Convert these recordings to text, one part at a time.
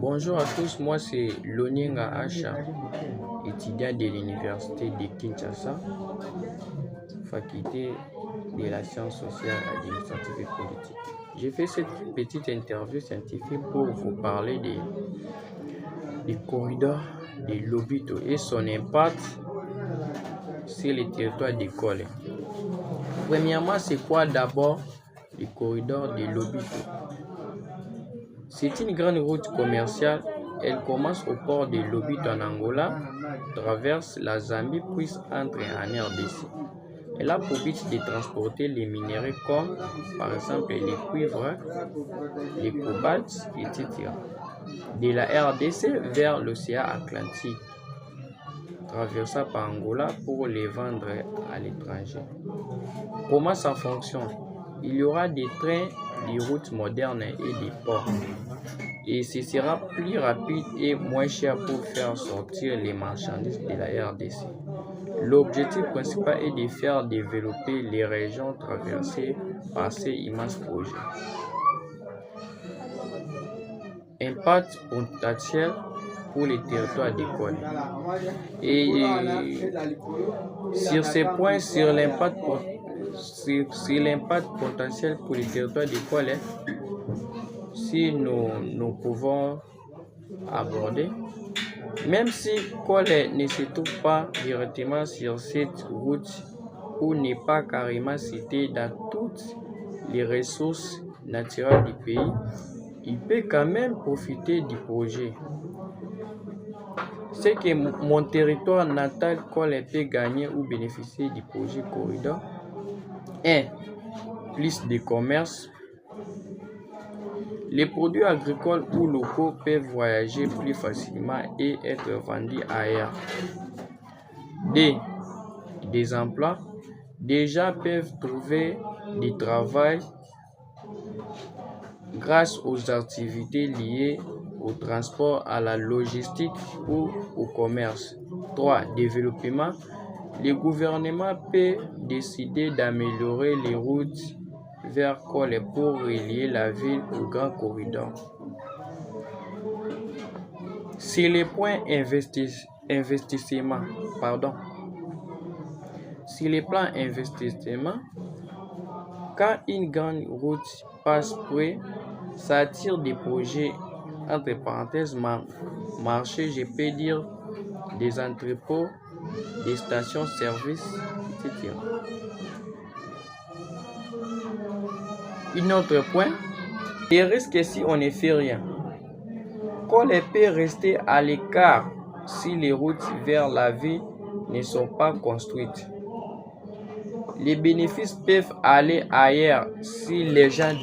Bonjour à tous, moi c'est Loninga Acha, étudiant de l'université de Kinshasa, faculté de la science sociale, administrative et politique. J'ai fait cette petite interview scientifique pour vous parler des corridors de Lobito et son impact sur les territoires d'école. Premièrement, c'est quoi d'abord le corridor de Lobito? C'est une grande route commerciale. Elle commence au port de Lobito en Angola, traverse la Zambie puis entre en RDC. Elle a pour but de transporter les minéraux comme par exemple les cuivres, les cobalt, etc. de la RDC vers l'océan Atlantique, traversant par Angola pour les vendre à l'étranger. Comment ça fonctionne? Il y aura des trains, des routes modernes et des ports. Et ce sera plus rapide et moins cher pour faire sortir les marchandises de la RDC. L'objectif principal est de faire développer les régions traversées par ces immenses projets. Impact potentiel pour les territoires d'école. Et sur ces points, sur l'impact potentiel pour les territoires d'école, si nous pouvons aborder, même si Kole ne se trouve pas directement sur cette route ou n'est pas carrément cité dans toutes les ressources naturelles du pays, il peut quand même profiter du projet. C'est que mon territoire natal, Kole, peut gagner ou bénéficier du projet corridor. 1. Plus de commerce. Les produits agricoles ou locaux peuvent voyager plus facilement et être vendus ailleurs. 2. Des emplois. Des gens peuvent trouver du travail grâce aux activités liées au transport, à la logistique ou au commerce. 3. Développement. Le gouvernement peut décider d'améliorer les routes vers Kole pour relier la ville au grand corridor. Sur les points investissement, sur les plans investissement, quand une grande route passe près, ça attire des projets, entre parenthèses, marchés, je peux dire des entrepôts, des stations-service, etc. Un autre point, les risques si on ne fait rien. Kole peut rester à l'écart si les routes vers la ville ne sont pas construites. Les bénéfices peuvent aller ailleurs si les gens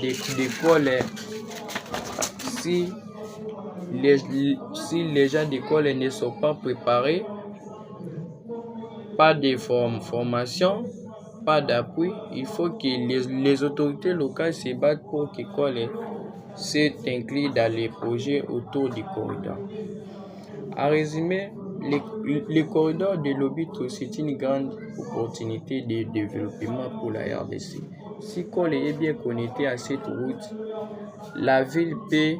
d'école ne sont pas préparés, pas de formation, pas d'appui. Il faut que les autorités locales se battent pour que Kole s'inclut dans les projets autour du corridor. En résumé, le corridor de Lobito, c'est une grande opportunité de développement pour la RDC. Si Kole est bien connecté à cette route, la ville peut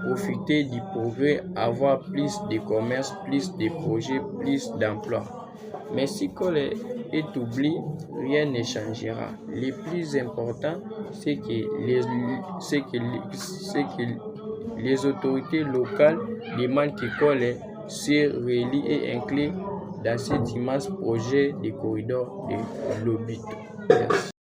profiter du progrès, avoir plus de commerce, plus de projets, plus d'emplois. Mais si Kole est oublié, rien ne changera. Le plus important, c'est que les autorités locales demandent que Kole se relie et inclut dans cet immense projet de corridor de Lobito. Merci.